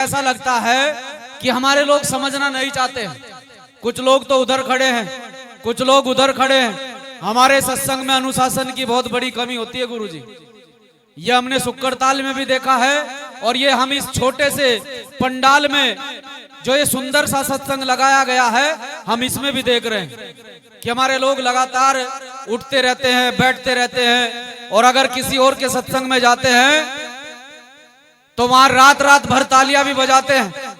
ऐसा लगता है कि हमारे लोग समझना नहीं चाहते हैं। कुछ लोग तो उधर खड़े हैं, कुछ लोग उधर खड़े हैं। हमारे सत्संग में अनुशासन की बहुत बड़ी कमी होती है गुरुजी। ये हमने शुक्रताल में भी देखा है और ये हम इस छोटे से पंडाल में जो ये सुंदर सा सत्संग लगाया गया है, हम इसमें भी देख रहे हैं कि हमारे लोग लगातार उठते रहते हैं, बैठते रहते हैं। और अगर किसी और के सत्संग में जाते हैं तो वहां रात रात भर तालियां भी बजाते हैं।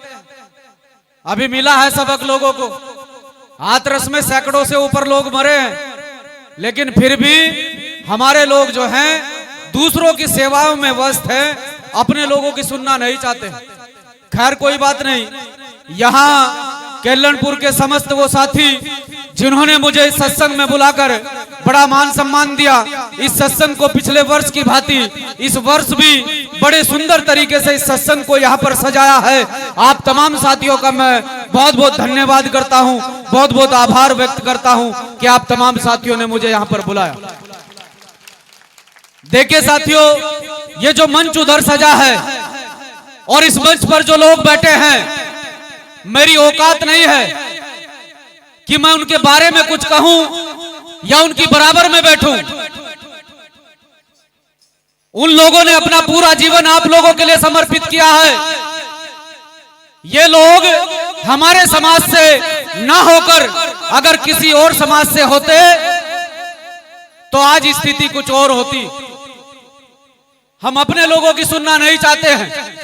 अभी मिला है सबक लोगों को, हाथरस में सैकड़ों से ऊपर लोग मरे हैं, लेकिन फिर भी हमारे लोग जो हैं दूसरों की सेवाओं में व्यस्त हैं, अपने लोगों की सुनना नहीं चाहते। खैर कोई बात नहीं। यहाँ केलनपुर के समस्त वो साथी जिन्होंने मुझे इस सत्संग में बुलाकर बड़ा मान सम्मान दिया, इस सत्संग को पिछले वर्ष की भांति इस वर्ष भी बड़े सुंदर तरीके से इस सत्संग को यहाँ पर सजाया है। आप तमाम साथियों का मैं बहुत बहुत धन्यवाद करता हूँ, बहुत बहुत आभार व्यक्त करता हूँ कि आप तमाम साथियों ने मुझे यहाँ पर बुलाया। देखिए साथियों, ये जो मंच उधर सजा है और इस मंच पर जो लोग बैठे हैं, मेरी औकात नहीं है कि मैं उनके बारे में कुछ कहूं या उनकी बराबर में बैठूं। उन लोगों ने अपना पूरा जीवन आप लोगों के लिए समर्पित किया है। ये लोग हमारे समाज से ना होकर अगर किसी और समाज से होते तो आज स्थिति कुछ और होती। हम अपने लोगों की सुनना नहीं चाहते हैं,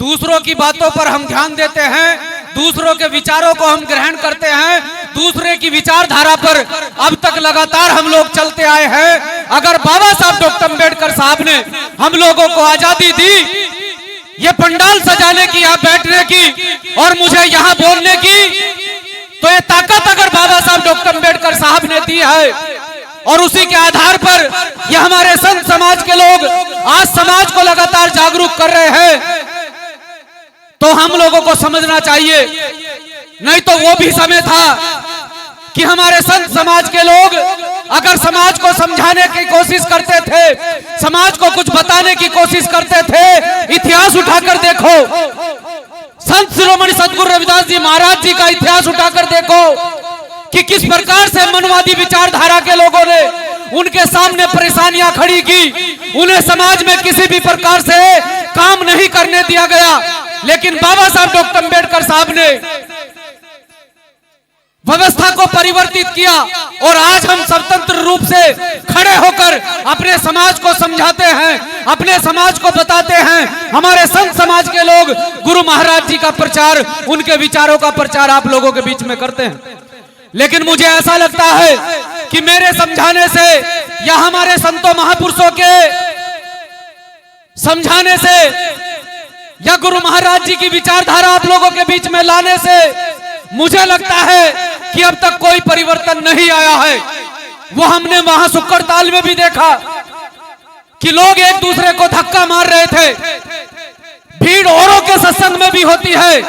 दूसरों की बातों पर हम ध्यान देते हैं, दूसरों के विचारों को हम ग्रहण करते हैं, दूसरे की विचारधारा पर अब तक लगातार हम लोग चलते आए हैं। अगर बाबा साहब डॉक्टर अम्बेडकर साहब ने हम लोगों को आजादी दी, ये पंडाल सजाने की, यहाँ बैठने की और मुझे यहाँ बोलने की, तो ये ताकत अगर बाबा साहब डॉक्टर अम्बेडकर साहब ने दी है और उसी के आधार पर ये हमारे संत समाज के लोग आज समाज को लगातार जागरूक कर रहे हैं, तो हम लोगों को समझना चाहिए। नहीं तो वो भी समय था कि हमारे संत समाज के लोग अगर समाज को समझाने की कोशिश करते थे, समाज को कुछ बताने की कोशिश करते थे, इतिहास उठाकर देखो, संत शिरोमणि सदगुरु रविदास जी महाराज जी का इतिहास उठाकर देखो कि किस प्रकार से मनवादी विचारधारा के लोगों ने उनके सामने परेशानियां खड़ी की। उन्हें समाज में किसी भी प्रकार से काम नहीं करने दिया गया, लेकिन बाबा साहब डॉक्टर अम्बेडकर साहब ने व्यवस्था को परिवर्तित किया और आज हम स्वतंत्र रूप से खड़े होकर अपने समाज को समझाते हैं, अपने समाज को बताते हैं। हमारे संत समाज के लोग गुरु महाराज जी का प्रचार, उनके विचारों का प्रचार आप लोगों के बीच में करते हैं। लेकिन मुझे ऐसा लगता है कि मेरे समझाने से या हमारे संतों महापुरुषों के समझाने से या गुरु महाराज जी की विचारधारा आप लोगों के बीच में लाने से मुझे लगता है कि अब तक कोई परिवर्तन नहीं आया है। वो हमने वहां शुक्रताल में भी देखा कि लोग एक दूसरे को धक्का मार रहे थे। भीड़ औरों के सत्संग में भी होती है,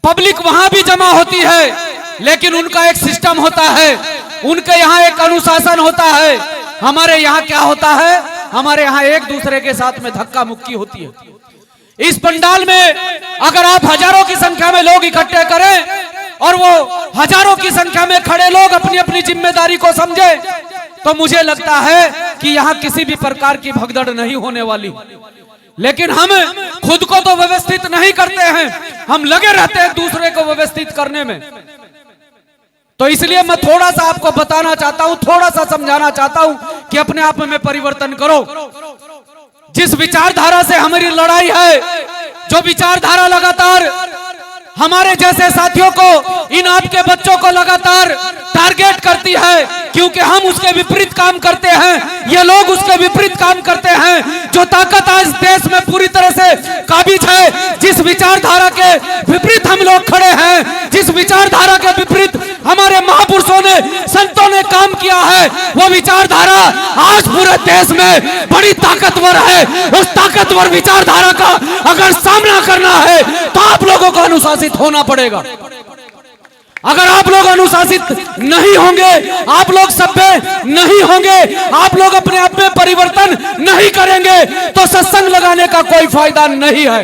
पब्लिक वहां भी जमा होती है, लेकिन उनका एक सिस्टम होता है, उनके यहाँ एक अनुशासन होता है। हमारे यहाँ क्या होता है? हमारे यहाँ एक दूसरे के साथ में धक्का मुक्की होती है। इस पंडाल में अगर आप हजारों की संख्या में लोग इकट्ठे करें और वो हजारों की संख्या में खड़े लोग अपनी अपनी जिम्मेदारी को समझे, तो मुझे लगता है कि यहाँ किसी भी प्रकार की भगदड़ नहीं होने वाली। लेकिन हम खुद को तो व्यवस्थित नहीं करते हैं, हम लगे रहते हैं दूसरे को व्यवस्थित करने में। तो इसलिए मैं थोड़ा सा आपको बताना चाहता हूं, थोड़ा सा समझाना चाहता हूं कि अपने आप में परिवर्तन करो। जिस विचारधारा से हमारी लड़ाई है, जो विचारधारा लगातार हमारे जैसे साथियों को, इन आपके बच्चों को लगातार टारगेट करती है, क्योंकि हम उसके विपरीत काम करते हैं, ये लोग उसके विपरीत काम करते हैं। जो ताकत आज देश में पूरी तरह से काबिज है, जिस विचारधारा के विपरीत हम लोग खड़े हैं, जिस विचारधारा के विपरीत हमारे महापुरुषों ने, संतों ने काम किया है, वो विचारधारा आज पूरे देश में बड़ी ताकतवर है। उस ताकतवर विचारधारा का अगर सामना करना है तो आप लोगों को अनुशासित होना पड़ेगा। अगर आप लोग अनुशासित नहीं होंगे, आप लोग सभ्य नहीं होंगे, आप लोग अपने आप में परिवर्तन नहीं करेंगे तो सत्संग लगाने का कोई फायदा नहीं है।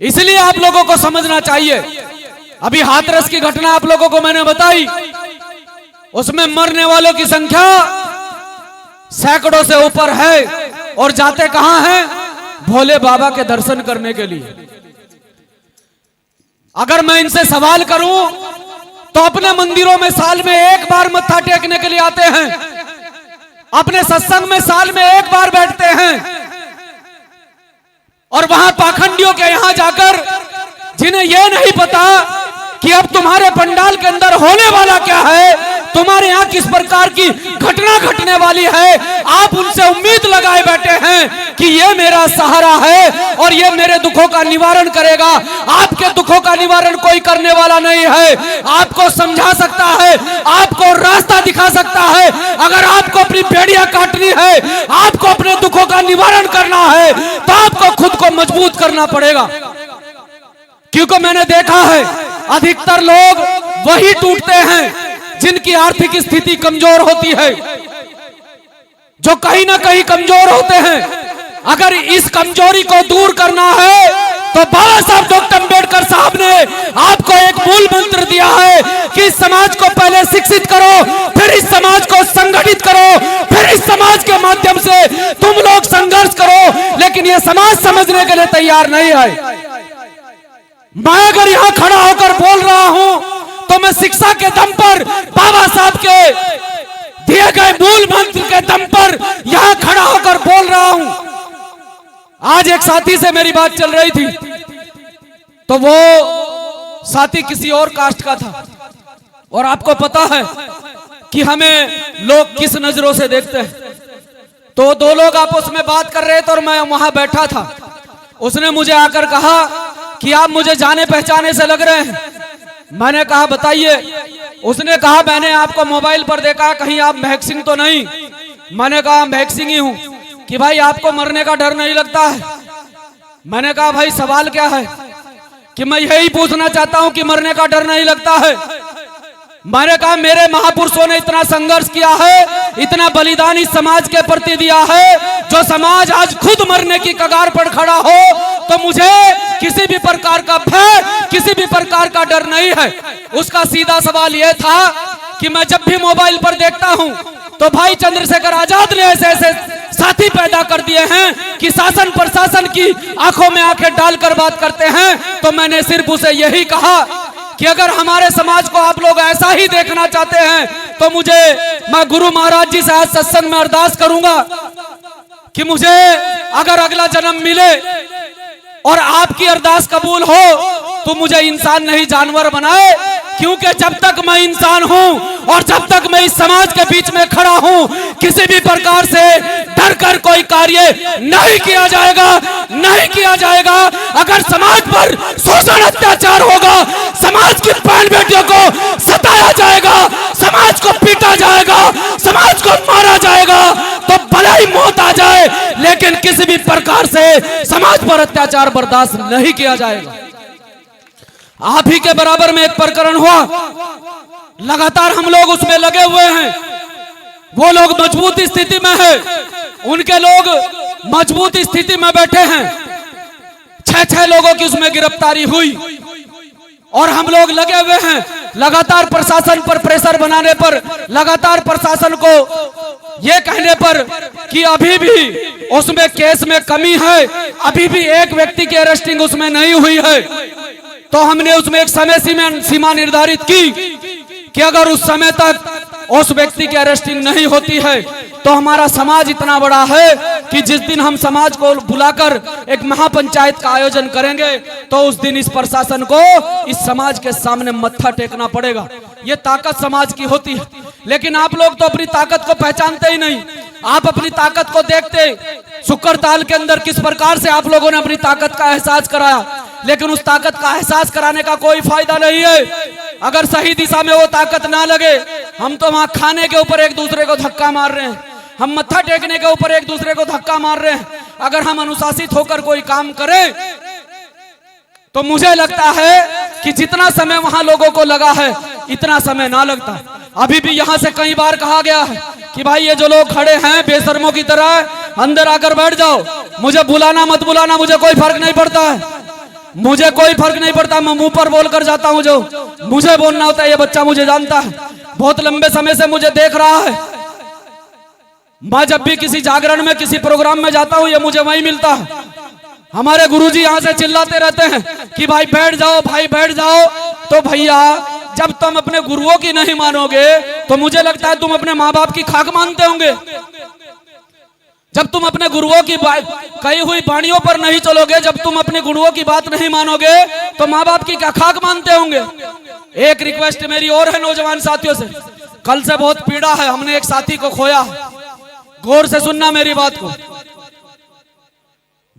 इसलिए आप लोगों को समझना चाहिए। अभी हाथरस की घटना आप लोगों को मैंने बताई, उसमें मरने वालों की संख्या सैकड़ों से ऊपर है और जाते कहां हैं? भोले बाबा के दर्शन करने के लिए। अगर मैं इनसे सवाल करूं तो अपने मंदिरों में साल में एक बार मत्था टेकने के लिए आते हैं, अपने सत्संग में साल में एक बार बैठते हैं, और वहां पाखंडियों के यहां जाकर जिन्हें यह नहीं पता कि अब तुम्हारे पंडाल के अंदर होने वाला क्या है, तुम्हारे यहाँ किस प्रकार की घटना घटने वाली है, आप उनसे उम्मीद लगाए बैठे हैं कि ये मेरा सहारा है और ये मेरे दुखों का निवारण करेगा। आपके दुखों का निवारण कोई करने वाला नहीं है। आपको समझा सकता है, आपको रास्ता दिखा सकता है। अगर आपको अपनी बेड़ियां काटनी है, आपको अपने दुखों का निवारण करना है, तो आपको खुद को मजबूत करना पड़ेगा। क्योंकि मैंने देखा है अधिकतर लोग वही टूटते हैं जिनकी आर्थिक स्थिति कमजोर होती है, जो कहीं ना कहीं कमजोर होते हैं। अगर इस कमजोरी को दूर करना है तो बाबा साहब डॉक्टर अम्बेडकर साहब ने आपको एक मूल मंत्र दिया है कि इस समाज को पहले शिक्षित करो, फिर इस समाज को संगठित करो, फिर इस समाज के माध्यम से तुम लोग संघर्ष करो। लेकिन ये समाज समझने के लिए तैयार नहीं है। मैं अगर यहां खड़ा होकर बोल रहा हूं तो मैं शिक्षा के दम पर, बाबा साहब के दिए गए मूल मंत्र के दम पर यहां खड़ा होकर बोल रहा हूं। आज एक साथी से मेरी बात चल रही थी, तो वो साथी किसी और कास्ट का था, और आपको पता है कि हमें लोग किस नजरों से देखते हैं। तो दो लोग आपस में बात कर रहे थे और मैं वहां बैठा था। उसने मुझे आकर कहा कि आप मुझे जाने पहचाने से लग रहे हैं। मैंने कहा बताइए। उसने कहा मैंने आपको मोबाइल पर देखा, कहीं आप महक सिंह तो नहीं? मैंने कहा महक सिंह ही हूं। कि भाई आपको मरने का डर नहीं लगता है? मैंने कहा भाई सवाल क्या है? कि मैं यही पूछना चाहता हूं कि मरने का डर नहीं लगता है। मैंने कहा मेरे महापुरुषों ने इतना संघर्ष किया है, इतना बलिदान इस समाज के प्रति दिया है, जो समाज आज खुद मरने की कगार पर खड़ा हो, तो मुझे किसी भी प्रकार का भय, किसी भी प्रकार का डर नहीं है। उसका सीधा सवाल यह था कि मैं जब भी मोबाइल पर देखता हूं तो भाई चंद्रशेखर आजाद ने ऐसे ऐसे साथी पैदा कर दिए हैं कि शासन प्रशासन की आंखों में आंखें डालकर बात करते हैं। तो मैंने सिर्फ उसे यही कहा कि अगर हमारे समाज को आप लोग ऐसा ही देखना चाहते हैं तो मैं गुरु महाराज जी से आज सत्संग में अरदास करूंगा कि मुझे अगर अगला जन्म मिले और आपकी अरदास कबूल हो तो मुझे इंसान नहीं जानवर बनाए। क्योंकि जब तक मैं इंसान हूं और जब तक मैं इस समाज के बीच में खड़ा हूं, किसी भी प्रकार से डर कर कोई कार्य नहीं किया जाएगा, नहीं किया जाएगा। अगर समाज पर शोषण अत्याचार होगा, समाज की बहन बेटियों को सताया जाएगा, समाज को पीटा जाएगा, समाज को मारा जाएगा, तो भले ही मौत आ जाए, लेकिन किसी भी प्रकार से समाज पर अत्याचार बर्दाश्त नहीं किया जाएगा। आप ही के बराबर में एक प्रकरण हुआ, लगातार हम लोग उसमें लगे हुए हैं। वो लोग मजबूत स्थिति में है, उनके लोग मजबूत स्थिति में बैठे हैं। 6 लोगों की उसमें गिरफ्तारी हुई और हम लोग लगे हुए हैं लगातार प्रशासन पर प्रेशर बनाने पर, लगातार प्रशासन को ये कहने पर कि अभी भी उसमें केस में कमी है, अभी भी एक व्यक्ति की अरेस्टिंग उसमें नहीं हुई है। तो हमने उसमें एक समय सीमा निर्धारित की कि अगर उस समय तक उस व्यक्ति की अरेस्टिंग नहीं होती है तो हमारा समाज इतना बड़ा है कि जिस दिन हम समाज को बुलाकर एक महापंचायत का आयोजन करेंगे तो उस दिन इस प्रशासन को इस समाज के सामने मत्था टेकना पड़ेगा। ये ताकत समाज की होती है। लेकिन आप लोग तो अपनी ताकत को पहचानते ही नहीं। आप अपनी ताकत को देखते, शुक्र ताल के अंदर किस प्रकार से आप लोगों ने अपनी ताकत का एहसास कराया, लेकिन उस ताकत का एहसास कराने का कोई फायदा नहीं है अगर सही दिशा में वो ताकत ना लगे। हम तो वहां खाने के ऊपर एक दूसरे को धक्का मार रहे हैं, हम मत्था टेकने के ऊपर एक दूसरे को धक्का मार रहे हैं। अगर हम अनुशासित होकर कोई काम करें तो मुझे लगता है कि जितना समय वहां लोगों को लगा है इतना समय ना लगता। अभी भी यहां से कई बार कहा गया है कि भाई ये जो लोग खड़े हैं बेशर्मों की तरह अंदर आकर बैठ जाओ, मुझे बुलाना मत बुलाना, मुझे कोई फर्क नहीं पड़ता है, मुझे कोई फर्क नहीं पड़ता, मैं मुंह पर बोल कर जाता हूं, जो मुझे बोलना होता है। ये बच्चा मुझे जानता है, बहुत लंबे समय से मुझे देख रहा है। मैं जब भी किसी जागरण में किसी प्रोग्राम में जाता हूं ये मुझे वहीं मिलता है। हमारे गुरुजी यहां से चिल्लाते रहते हैं कि भाई बैठ जाओ, भाई बैठ जाओ। तो भैया जब तुम अपने गुरुओं की नहीं मानोगे तो मुझे लगता है तुम अपने माँ बाप की खाक मानते होंगे। जब तुम अपने गुरुओं की कही हुई वाणियों पर नहीं चलोगे, जब तुम अपने गुरुओं की बात नहीं मानोगे तो माँ बाप की क्या खाक मानते होंगे। एक रिक्वेस्ट मेरी और है नौजवान साथियों से, कल से बहुत पीड़ा है, हमने एक साथी को खोया। गौर से सुनना मेरी बात को।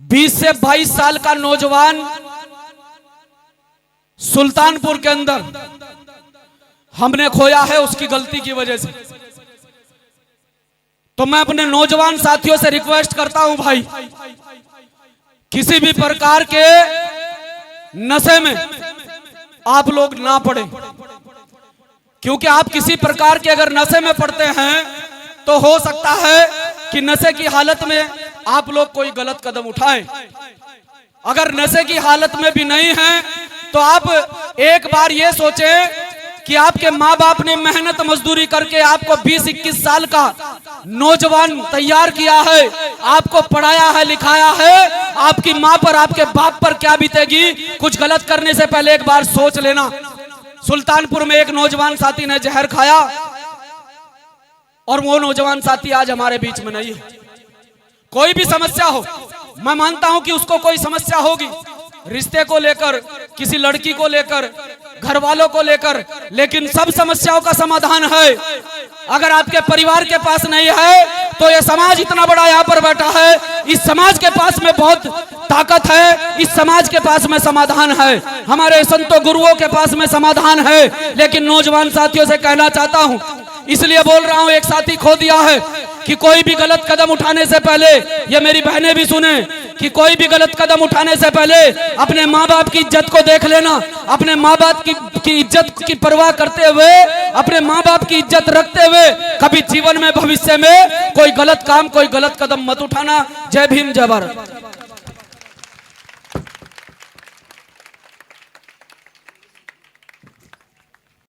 20 से 22 साल का नौजवान सुल्तानपुर के अंदर हमने खोया है उसकी गलती की वजह से। तो मैं अपने नौजवान साथियों से रिक्वेस्ट करता हूं भाई, किसी भी प्रकार के नशे में आप लोग ना पड़े, क्योंकि आप किसी प्रकार के अगर नशे में पड़ते हैं तो हो सकता है कि नशे की हालत में आप लोग कोई गलत कदम उठाएं। अगर नशे की हालत में भी नहीं हैं तो आप एक बार ये सोचें कि आपके माँ बाप ने मेहनत मजदूरी करके आपको 20-21 साल का नौजवान तैयार किया है, आपको पढ़ाया है, लिखाया है। आपकी माँ पर, आपके बाप पर क्या बीतेगी, कुछ गलत करने से पहले एक बार सोच लेना। सुल्तानपुर में एक नौजवान साथी ने जहर खाया और वो नौजवान साथी आज हमारे बीच में नहीं है। कोई भी समस्या हो, मैं मानता हूं कि उसको कोई समस्या होगी, रिश्ते को लेकर, किसी लड़की को लेकर, घर वालों को लेकर, लेकिन सब समस्याओं का समाधान है। अगर आपके परिवार के पास नहीं है तो ये समाज इतना बड़ा यहाँ पर बैठा है, इस समाज के पास में बहुत ताकत है, इस समाज के पास में समाधान है, हमारे संतों गुरुओं के पास में समाधान है। लेकिन नौजवान साथियों से कहना चाहता हूं, इसलिए बोल रहा हूं, एक साथी खो दिया है कि कोई भी गलत कदम उठाने से पहले, ये मेरी बहनें भी सुने, कि कोई भी गलत कदम उठाने से पहले अपने माँ बाप की इज्जत को देख लेना। अपने माँ बाप की इज्जत की परवाह करते हुए, अपने माँ बाप की इज्जत रखते हुए कभी जीवन में, भविष्य में कोई गलत काम, कोई गलत कदम मत उठाना। जय भीम, जय भारत।